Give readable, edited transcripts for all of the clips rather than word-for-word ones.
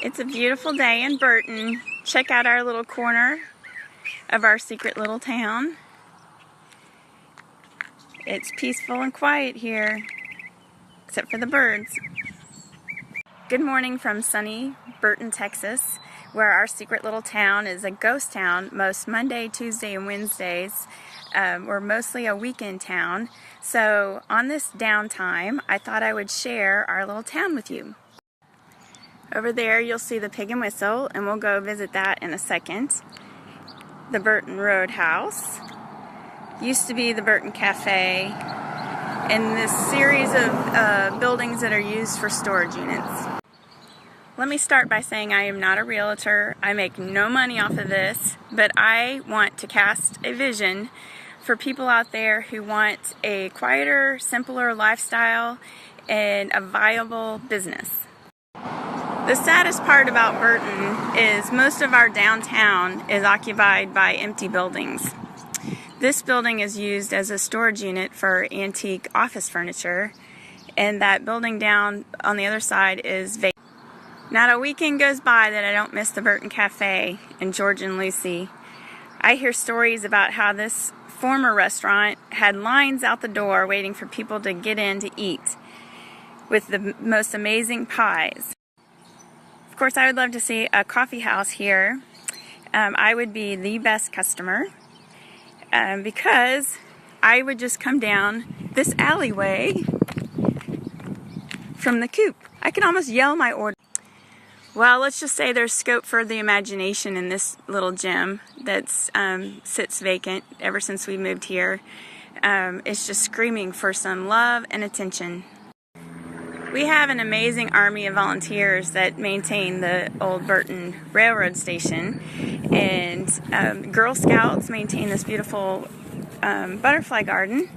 It's a beautiful day in Burton. Check out our little corner of our secret little town. It's peaceful and quiet here, except for the birds. Good morning from sunny Burton, Texas, where our secret little town is a ghost town most Monday, Tuesday, and Wednesdays. We're mostly a weekend town. So on this downtime, I thought I would share our little town with you. Over there you'll see the Pig and Whistle, and we'll go visit that in a second. The Burton Roadhouse. Used to be the Burton Cafe, and this series of buildings that are used for storage units. Let me start by saying I am not a realtor. I make no money off of this, but I want to cast a vision for people out there who want a quieter, simpler lifestyle and a viable business. The saddest part about Burton is most of our downtown is occupied by empty buildings. This building is used as a storage unit for antique office furniture, and that building down on the other side is vacant. Not a weekend goes by that I don't miss the Burton Cafe and George and Lucy. I hear stories about how this former restaurant had lines out the door waiting for people to get in to eat, with the most amazing pies. Of course, I would love to see a coffee house here. I would be the best customer because I would just come down this alleyway from the coop. I can almost yell my order. Well, let's just say there's scope for the imagination in this little gym that sits vacant ever since we moved here. It's just screaming for some love and attention. We have an amazing army of volunteers that maintain the old Burton Railroad Station, and Girl Scouts maintain this beautiful butterfly garden.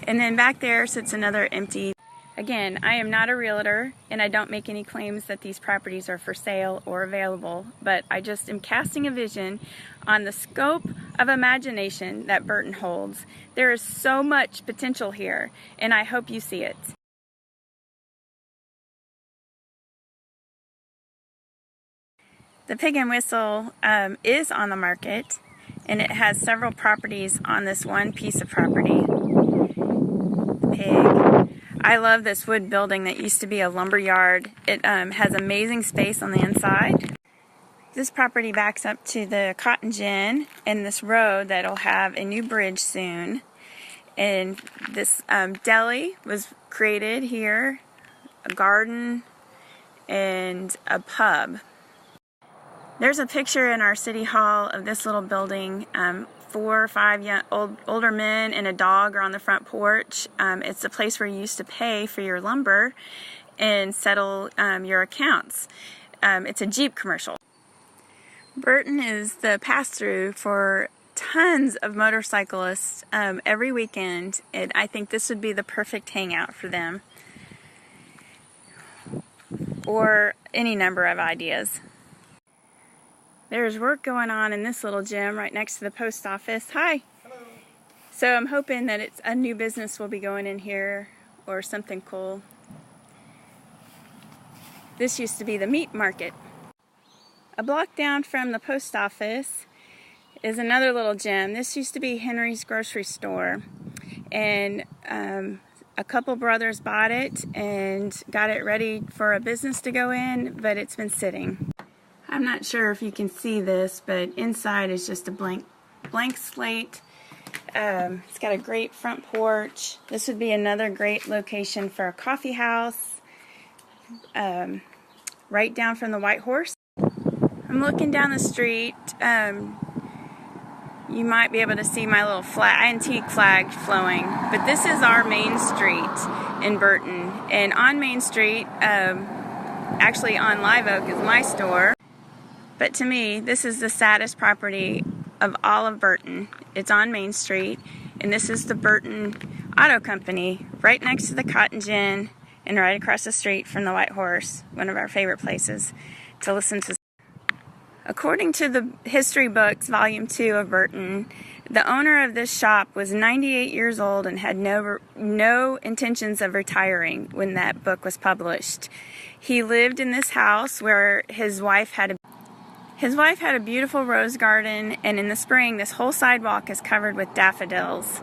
And then back there sits another empty. Again, I am not a realtor, and I don't make any claims that these properties are for sale or available, but I just am casting a vision on the scope of imagination that Burton holds. There is so much potential here, and I hope you see it. The Pig and Whistle is on the market, and it has several properties on this one piece of property. Pig. I love this wood building that used to be a lumber yard. It has amazing space on the inside. This property backs up to the Cotton Gin and this road that'll have a new bridge soon. And this deli was created here, a garden, and a pub. There's a picture in our city hall of this little building. 4 or 5 older men and a dog are on the front porch. It's the place where you used to pay for your lumber and settle your accounts. It's a Jeep commercial. Burton is the pass-through for tons of motorcyclists every weekend, and I think this would be the perfect hangout for them, or any number of ideas. There's work going on in this little gym right next to the post office. Hi. Hello. So I'm hoping that it's a new business will be going in here or something cool. This used to be the meat market. A block down from the post office is another little gym. This used to be Henry's grocery store, and a couple brothers bought it and got it ready for a business to go in, but it's been sitting. I'm not sure if you can see this, but inside is just a blank slate. It's got a great front porch. This would be another great location for a coffee house, right down from the White Horse. I'm looking down the street. You might be able to see my little antique flag flowing, but this is our main street in Burton. And on Main Street, actually on Live Oak, is my store. But to me, this is the saddest property of all of Burton. It's on Main Street, and this is the Burton Auto Company, right next to the Cotton Gin, and right across the street from the White Horse, one of our favorite places to listen to. According to the history books, Volume 2 of Burton, The owner of this shop was 98 years old and had no intentions of retiring when that book was published. He lived in this house where his wife had a beautiful rose garden, and in the spring this whole sidewalk is covered with daffodils.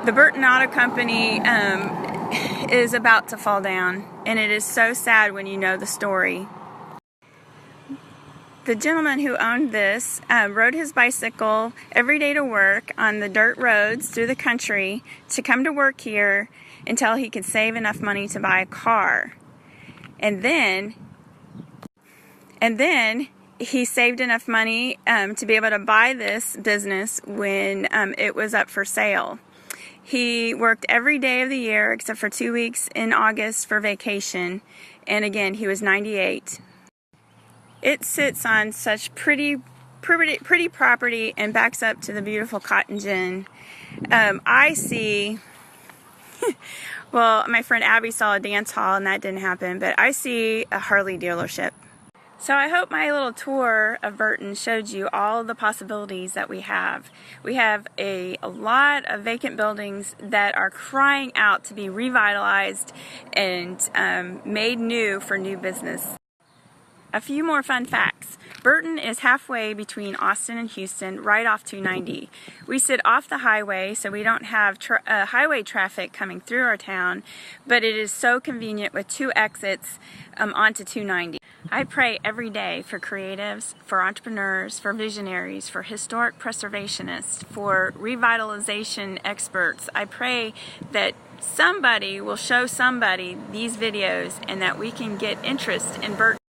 The Burton Auto Company is about to fall down, and it is so sad when you know the story. The gentleman who owned this rode his bicycle every day to work on the dirt roads through the country to come to work here until he could save enough money to buy a car. And then he saved enough money to be able to buy this business when it was up for sale. He worked every day of the year except for 2 weeks in August for vacation, and again, he was 98. It sits on such pretty property and backs up to the beautiful Cotton Gin. I see, well, my friend Abby saw a dance hall and that didn't happen, but I see a Harley dealership. So I hope my little tour of Burton showed you all the possibilities that we have. We have a lot of vacant buildings that are crying out to be revitalized and made new for new business. A few more fun facts. Burton is halfway between Austin and Houston, right off 290. We sit off the highway, so we don't have highway traffic coming through our town, but it is so convenient with 2 exits onto 290. I pray every day for creatives, for entrepreneurs, for visionaries, for historic preservationists, for revitalization experts. I pray that somebody will show somebody these videos and that we can get interest in Burton.